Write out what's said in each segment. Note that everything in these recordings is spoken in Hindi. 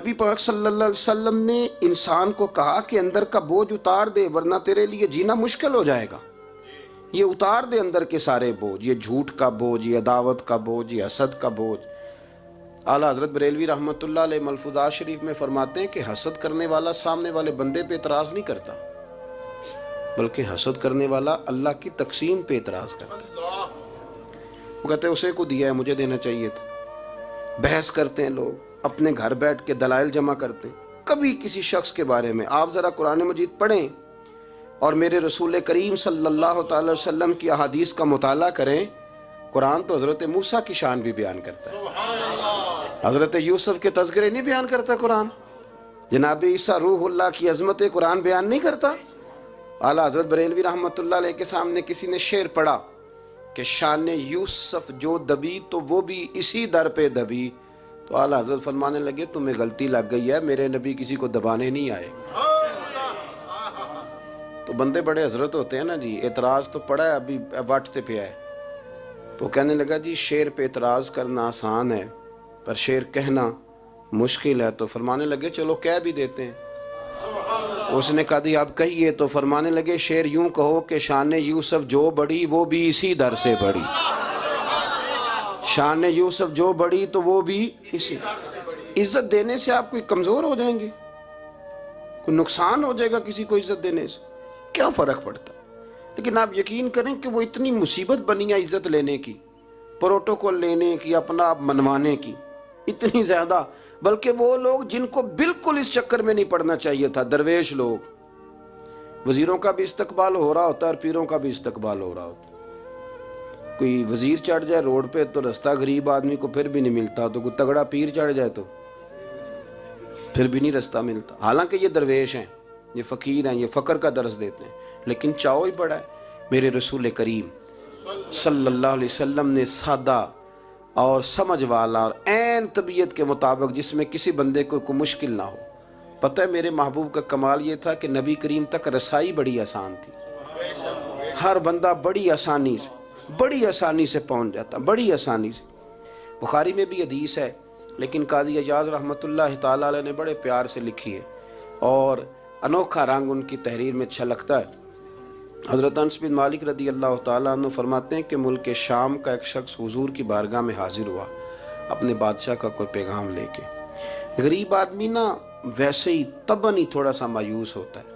नबी पाक सल्लल्लाहु अलैहि वसल्लम ने इंसान को कहा कि अंदर का बोझ उतार दे, वरना तेरे लिए जीना मुश्किल हो जाएगा। ये उतार दे अंदर के सारे बोझ, ये झूठ का बोझ, ये अदावत का बोझ, ये हसद का बोझ। आला हजरत बरेलवी रहमतुल्लाह अलैह मलफूज़ात शरीफ में फरमाते हैं कि हसद करने वाला सामने वाले बंदे पे एतराज़ नहीं करता, बल्कि हसद करने वाला अल्लाह की तकसीम पे एतराज़ करता है। वो कहते हैं उसे को दिया है, मुझे देना चाहिए था। बहस करते हैं लोग, अपने घर बैठ के दलाइल जमा करते हैं। कभी किसी शख्स के बारे में आप ज़रा कुरान मजीद पढ़ें और मेरे रसूल करीम सल्लल्लाहु अलैहि वसल्लम की अहादीस का मुताला करें। कुरान तो हज़रत मूसा की शान भी बयान करता है, हज़रत यूसुफ के तज़किरे नहीं बयान करता कुरान, जनाब ईसा रूहुल्लाह की अज़मत कुरान बयान नहीं करता। आला हज़रत बरेलवी रहमतुल्लाह अलैह के सामने किसी ने शेर पढ़ा कि शान यूसुफ जो दबी तो वो भी इसी दर पे दबी, तो आला हज़रत फरमाने लगे तुम्हें गलती लग गई है, मेरे नबी किसी को दबाने नहीं आए। तो बंदे बड़े हजरत होते हैं ना जी, एतराज़ तो पड़ा है, अभी वाटते पे है। तो कहने लगा जी शेर पे एतराज़ करना आसान है पर शेर कहना मुश्किल है। तो फरमाने लगे चलो कह भी देते हैं। उसने कहा दी आप कहिए। तो फरमाने लगे शेर यूं कहो कि शान यूसुफ जो बड़ी वो भी इसी दर से बड़ी, शान यूसुफ जो बड़ी तो वो भी इसी। इज्जत देने से आप कोई कमज़ोर हो जाएंगे, कोई नुकसान हो जाएगा किसी को इज्जत देने से, क्या फ़र्क पड़ता। लेकिन आप यकीन करें कि वो इतनी मुसीबत बनी है इज्जत लेने की, प्रोटोकॉल लेने की, अपना आप मनवाने की, इतनी ज़्यादा। बल्कि वो लोग जिनको बिल्कुल इस चक्कर में नहीं पड़ना चाहिए था, दरवेश लोग, वज़ीरों का भी इस्तकबाल हो रहा होता है और पीरों का भी इस्तकबाल हो रहा होता है। कोई वज़ीर चढ़ जाए रोड पे तो रास्ता गरीब आदमी को फिर भी नहीं मिलता, तो कोई तगड़ा पीर चढ़ जाए तो फिर भी नहीं रास्ता मिलता। हालांकि ये दरवेश हैं, ये फ़कीर हैं, ये फ़क्र का दर्स देते हैं, लेकिन चाओ ही बड़ा है। मेरे रसूल करीम सल्लल्लाहु अलैहि वसल्लम ने सादा और समझ वाला और ऐन तबीयत के मुताबिक, जिसमें किसी बंदे को कोई मुश्किल ना हो। पता है मेरे महबूब का कमाल ये था कि नबी करीम तक रसाई बड़ी आसान थी। हर बंदा बड़ी आसानी से पहुंच जाता, बड़ी आसानी से। बुखारी में भी हदीस है, लेकिन काजी एजाज रहमतुल्लाह ताला अलैह ने बड़े प्यार से लिखी है और अनोखा रंग उनकी तहरीर में छलकता है। हज़रत अनस बिन मालिक रदी अल्लाह ताला अन्हु फरमाते हैं कि मुल्क शाम का एक शख्स हुजूर की बारगाह में हाजिर हुआ अपने बादशाह का कोई पैगाम लेके। गरीब आदमी ना वैसे ही तबन ही थोड़ा सा मायूस होता है,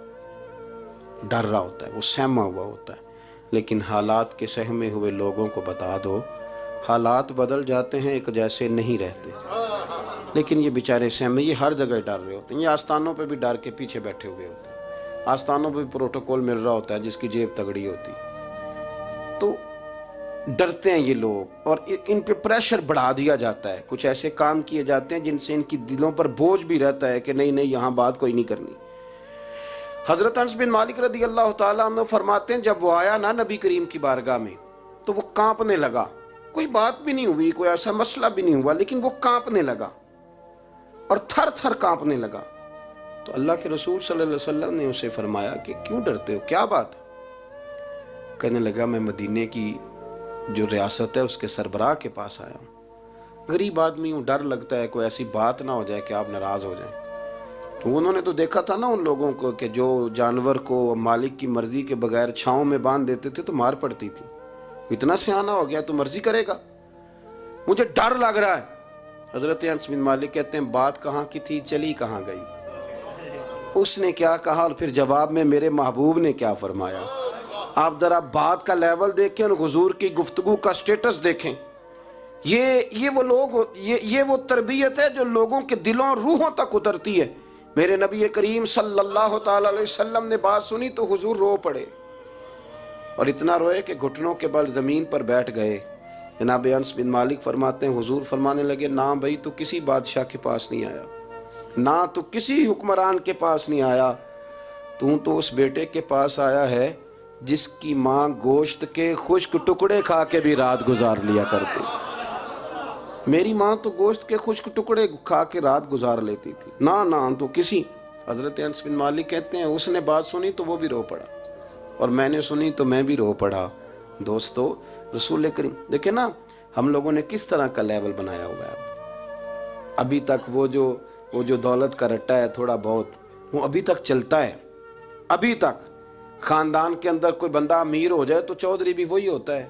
डर रहा होता है, वो सहमा हुआ होता है। लेकिन हालात के सहमे हुए लोगों को बता दो, हालात बदल जाते हैं, एक जैसे नहीं रहते। लेकिन ये बेचारे सहमे, ये हर जगह डर रहे होते हैं। ये आस्थानों पे भी डर के पीछे बैठे हुए होते हैं, आस्थानों पे भी प्रोटोकॉल मिल रहा होता है जिसकी जेब तगड़ी होती, तो डरते हैं ये लोग और इन पे प्रेशर बढ़ा दिया जाता है। कुछ ऐसे काम किए जाते हैं जिनसे इनकी दिलों पर बोझ भी रहता है कि नहीं नहीं यहाँ बात कोई नहीं करनी। हज़रत अनस बिन मालिक रदी अल्लाह ताला अन्हु फरमाते हैं जब वो आया ना नबी करीम की बारगाह में, तो वो कांपने लगा। कोई बात भी नहीं हुई, कोई ऐसा मसला भी नहीं हुआ, लेकिन वो कांपने लगा और थर थर कांपने लगा। तो अल्लाह के रसूल सल्लल्लाहु अलैहि वसल्लम ने उसे फरमाया कि क्यों डरते हो, क्या बात है। कहने लगा मैं मदीने की जो रियासत है उसके सरबराह के पास आया हूँ, गरीब आदमी हूँ, डर लगता है कोई ऐसी बात ना हो जाए कि आप नाराज़ हो जाएं। तो उन्होंने तो देखा था ना उन लोगों को कि जो जानवर को मालिक की मर्जी के बगैर छाँव में बांध देते थे तो मार पड़ती थी। इतना सियाना हो गया तो मर्जी करेगा, मुझे डर लग रहा है। हज़रत अनस बिन मालिक कहते हैं बात कहाँ की थी, चली कहाँ गई। उसने क्या कहा और फिर जवाब में मेरे महबूब ने क्या फरमाया। आप जरा बात का लेवल देखें और हुजूर की गुफ्तगू का स्टेटस देखें। ये वो लोग, ये वो तरबियत है जो लोगों के दिलों और रूहों तक उतरती है। मेरे नबी करीम सल्लल्लाहु ताला अलैहि वसल्लम ने बात सुनी तो हुजूर रो पड़े और इतना रोए कि घुटनों के बल ज़मीन पर बैठ गए। जनाब अनस बिन मालिक फरमाते हैं हुजूर फरमाने लगे ना भाई तू किसी बादशाह के पास नहीं आया, ना तो किसी हुक्मरान के पास नहीं आया, तू तो उस बेटे के पास आया है जिसकी माँ गोश्त के खुश्क टुकड़े खा के भी रात गुजार लिया करती। मेरी माँ तो गोश्त के खुश्क टुकड़े खा के रात गुजार लेती थी, ना तो किसी। हज़रत अनस बिन मालिक कहते हैं उसने बात सुनी तो वो भी रो पड़ा और मैंने सुनी तो मैं भी रो पड़ा। दोस्तों रसूल करीम देखे ना हम लोगों ने किस तरह का लेवल बनाया हुआ है। अभी तक वो जो वो जो दौलत का रट्टा है थोड़ा बहुत, वो अभी तक चलता है। अभी तक खानदान के अंदर कोई बंदा अमीर हो जाए तो चौधरी भी वही होता है,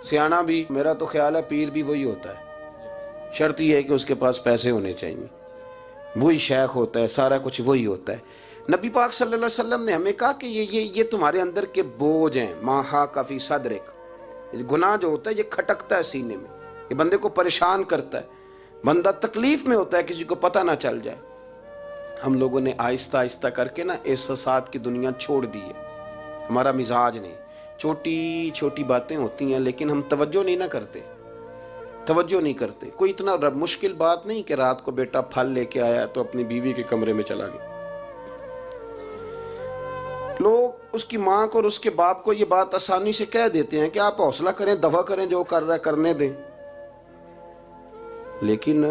सियाना भी, मेरा तो ख्याल है पीर भी वही होता है। शर्त यह है कि उसके पास पैसे होने चाहिए, वही शेख होता है, सारा कुछ वही होता है। नबी पाक सल्लल्लाहु अलैहि वसल्लम ने हमें कहा कि ये तुम्हारे अंदर के बोझ हैं। माहा काफ़ी सदरिक, गुनाह जो होता है ये खटकता है सीने में, ये बंदे को परेशान करता है, बंदा तकलीफ में होता है, किसी को पता ना चल जाए। हम लोगों ने आहिस्ता आहिस्ता करके ना एहसासात की दुनिया छोड़ दी है, हमारा मिजाज नहीं। छोटी छोटी बातें होती हैं लेकिन हम तवज्जो नहीं ना करते, तवज्जो नहीं करते। कोई इतना मुश्किल बात नहीं कि रात को बेटा फल लेके आया तो अपनी बीवी के कमरे में चला गया। लोग उसकी माँ को और उसके बाप को ये बात आसानी से कह देते हैं कि आप हौसला करें, दवा करें, जो कर रहा है करने दें। लेकिन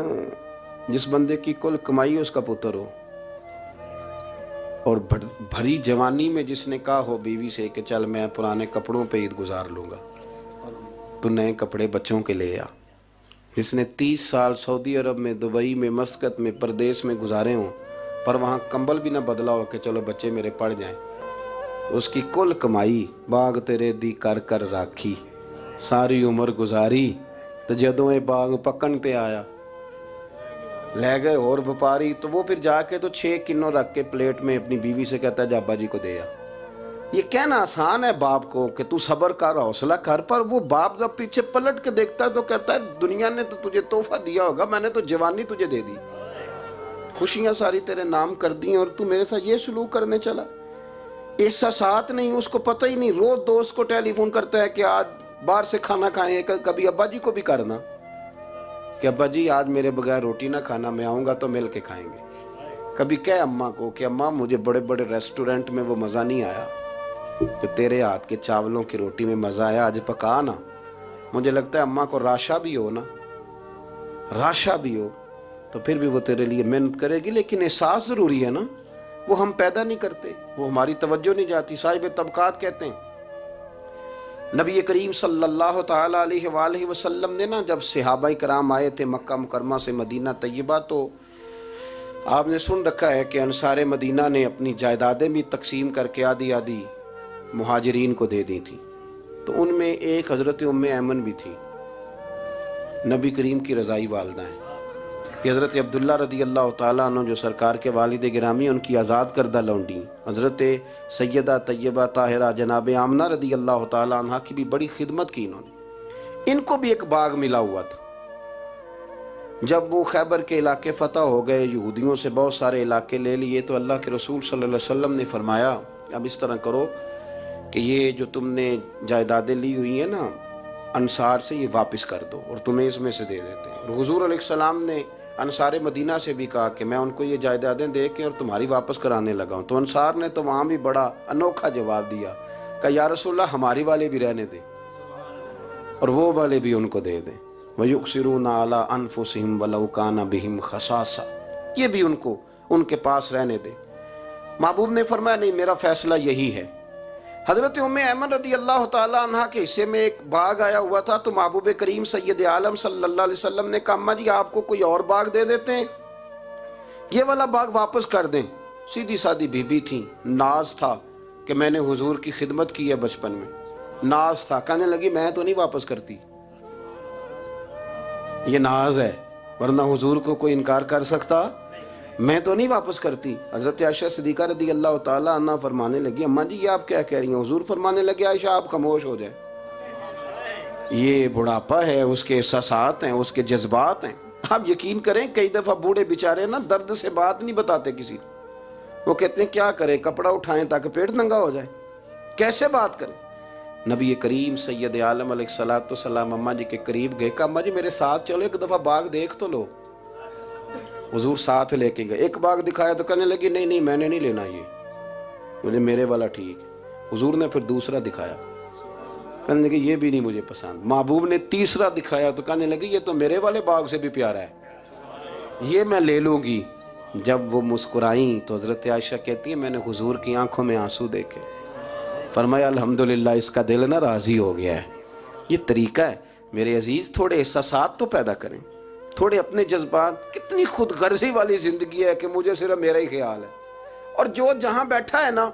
जिस बंदे की कुल कमाई उसका पुत्र हो और भरी जवानी में जिसने कहा हो बीवी से कि चल मैं पुराने कपड़ों पे ईद गुजार लूंगा, तो नए कपड़े बच्चों के ले आ, जिसने 30 साल सऊदी अरब में, दुबई में, मस्कत में, परदेश में गुजारे हों पर वहाँ कंबल भी ना बदला हो कि चलो बच्चे मेरे पढ़ जाएं, उसकी कुल कमाई बाग तेरे दी कर कर राखी, सारी उम्र गुजारी, तो जदों ये बाग पकन ते आया ले गए और व्यापारी, तो वो फिर जाके तो 6 किलो रख के प्लेट में अपनी बीवी से कहता है जाबा जी को दे आ। ये कहना आसान है बाप को कि तू सब्र कर, हौसला कर, पर वो बाप जब पीछे पलट के देखता है तो कहता है दुनिया ने तो तुझे तोहफा दिया होगा, मैंने तो जवानी तुझे दे दी, खुशियां सारी तेरे नाम कर दी और तू मेरे साथ ये सलूक करने चला। एहसासात नहीं, उसको पता ही नहीं। रोज दोस्त को टेलीफोन करता है कि आज बाहर से खाना खाएं, कभी अब्बा जी को भी करना कि अब्बा जी आज मेरे बगैर रोटी ना खाना, मैं आऊँगा तो मिल के खाएंगे। कभी कह अम्मा को कि अम्मा मुझे बड़े बड़े रेस्टोरेंट में वो मज़ा नहीं आया तो तेरे हाथ के चावलों की रोटी में मज़ा आया, आज पका ना। मुझे लगता है अम्मा को राशा भी हो ना, राशा भी हो तो फिर भी वो तेरे लिए मेहनत करेगी। लेकिन एहसास ज़रूरी है ना, वो हम पैदा नहीं करते, वो हमारी तवज्जो नहीं जाती। साहिब तबकात कहते हैं नबी करीम सल्लल्लाहु ताला अलैहि वसल्लम ने ना जब सहाबा कराम आए थे मक्का मुकरमा से मदीना तैयबा, तो आपने सुन रखा है कि अंसार मदीना ने अपनी जायदादें भी तकसीम करके आधी आधी मुहाजिरीन को दे दी थी। तो उनमें एक हज़रत उम्मे ऐमन भी थी, नबी करीम की रज़ाई वालदा हैं। हज़रत अब्दुल्ला रदी अल्लाह ताला अन्हु जो सरकार के वालिद गिरामी, उनकी आज़ाद करदा लौंडी हज़रत सैयदा तैयबा ताहिरा जनाब आमना रदी अल्लाह ताला अन्हा की भी बड़ी खिदमत की इन्होंने। इनको भी एक बाग मिला हुआ था। जब वो खैबर के इलाके फ़तह हो गए, यहूदियों से बहुत सारे इलाके ले लिए, तो अल्लाह के रसूल सल्लल्लाहु अलैहि वसल्लम ने फरमाया अब इस तरह करो कि ये जो तुमने जायदादें ली हुई हैं ना अंसार से, ये वापस कर दो और तुम्हें इसमें से दे देते हैं। और हुजूर अलैहिस्सलाम ने अंसार मदीना से भी कहा कि मैं उनको ये जायदादें दे के और तुम्हारी वापस कराने लगा हूँ। तो अंसार ने तो वहाँ भी बड़ा अनोखा जवाब दिया कि या रसूलल्लाह हमारी वाले भी रहने दें और वो वाले भी उनको दे दें। वयुक्सिरूना अला अनफुसिहिम वलौ काना बिहिम खसासा, ये भी उनको उनके पास रहने दें। महबूब ने फरमाया नहीं, मेरा फैसला यही है। हज़रत उम्मे ऐमन रदी अल्लाह ताला अन्हा के हिस्से में एक बाग आया हुआ था, तो महबूब करीम सैयद आलम सल्लल्लाहु अलैहि वसल्लम ने कहा अम्मा जी आपको कोई और बाग दे देते हैं, ये वाला बाग वापस कर दें। सीधी सादी बीबी थी, नाज था कि मैंने हुजूर की खिदमत की है बचपन में, नाज था। कहने लगी मैं तो नहीं वापस करती, ये नाज है, वरना हुजूर को कोई इनकार कर सकता, मैं तो नहीं वापस करती। हज़रत आयशा सिद्दीक़ा रदी अल्लाह ताला अन्हा फरमाने लगी अम्मा जी ये आप क्या कह रही हैं। हुजूर फरमाने लगे आयशा आप खामोश हो जाए, ये बुढ़ापा है, उसके एहसासात हैं, उसके जज्बात हैं। आप यकीन करें कई दफ़ा बूढ़े बेचारे ना दर्द से बात नहीं बताते किसी को, वो कहते हैं क्या करें, कपड़ा उठाएं ताकि पेट नंगा हो जाए, कैसे बात करें। नबी करीम सैयद आलम अलैहिस्सलातु वस्सलाम अम्मा जी के करीब गए, कहा अम्मा जी मेरे साथ चलो, एक दफ़ा बाग देख तो लो। हुजूर साथ लेके गए, एक बाग दिखाया तो कहने लगी नहीं नहीं मैंने नहीं लेना, ये मुझे मेरे वाला ठीक है। हुजूर ने फिर दूसरा दिखाया, कहने लगे ये भी नहीं मुझे पसंद। महबूब ने तीसरा दिखाया तो कहने लगी ये तो मेरे वाले बाग से भी प्यारा है, ये मैं ले लूँगी। जब वो मुस्कुराई तो हज़रत आयशा कहती है मैंने हुजूर की आंखों में आंसू देखे, फरमाया अल्हम्दुलिल्लाह इसका दिल ना राज़ी हो गया है। ये तरीका है मेरे अजीज़, थोड़े एहसासात तो पैदा करें, थोड़े अपने जज्बात, कितनी खुद गर्जी वाली जिंदगी है कि मुझे सिर्फ मेरा ही ख्याल है। और जो जहां बैठा है ना,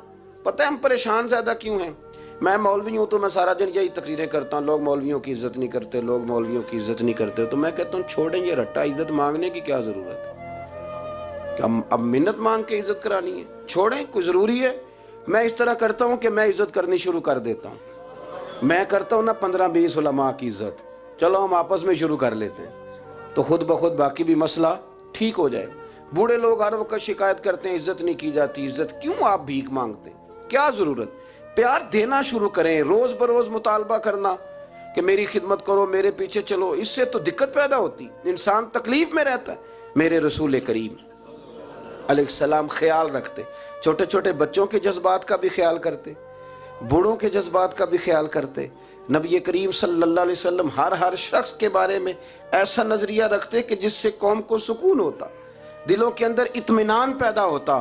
पता है हम परेशान ज्यादा क्यों हैं? मैं मौलवी हूं तो मैं सारा दिन यही तकरीरें करता हूं, लोग मौलवियों की इज्जत नहीं करते, लोग मौलवियों की इज्जत नहीं करते। तो मैं कहता हूं छोड़ें ये रट्टा, इज्जत मांगने की क्या जरूरत है? क्या अब मिन्नत मांग के इज्जत करानी है? छोड़ें, कोई जरूरी है? मैं इस तरह करता हूं कि मैं इज्जत करनी शुरू कर देता हूं। मैं करता हूं ना 15-20 उलमा की इज्जत, चलो हम आपस में शुरू कर लेते हैं, तो खुद ब खुद बाकी भी मसला ठीक हो जाए। बूढ़े लोग हर वक्त शिकायत करते हैं इज्जत नहीं की जाती, इज्जत क्यों आप भीख मांगते हैं? क्या जरूरत? प्यार देना शुरू करें, रोज बरोज मुतालबा करना कि मेरी खिदमत करो, मेरे पीछे चलो। इससे तो दिक्कत पैदा होती, इंसान तकलीफ में रहता है। मेरे रसूल करीम अलैहिस्सलाम ख्याल रखते, छोटे छोटे बच्चों के जज्बात का भी ख्याल करते, बूढ़ों के जज्बात का भी ख्याल करते। नबी करीम सल्लल्लाहु अलैहि वसल्लम हर शख्स के बारे में ऐसा नजरिया रखते कि जिससे कौम को सुकून होता, दिलों के अंदर इत्मीनान पैदा होता।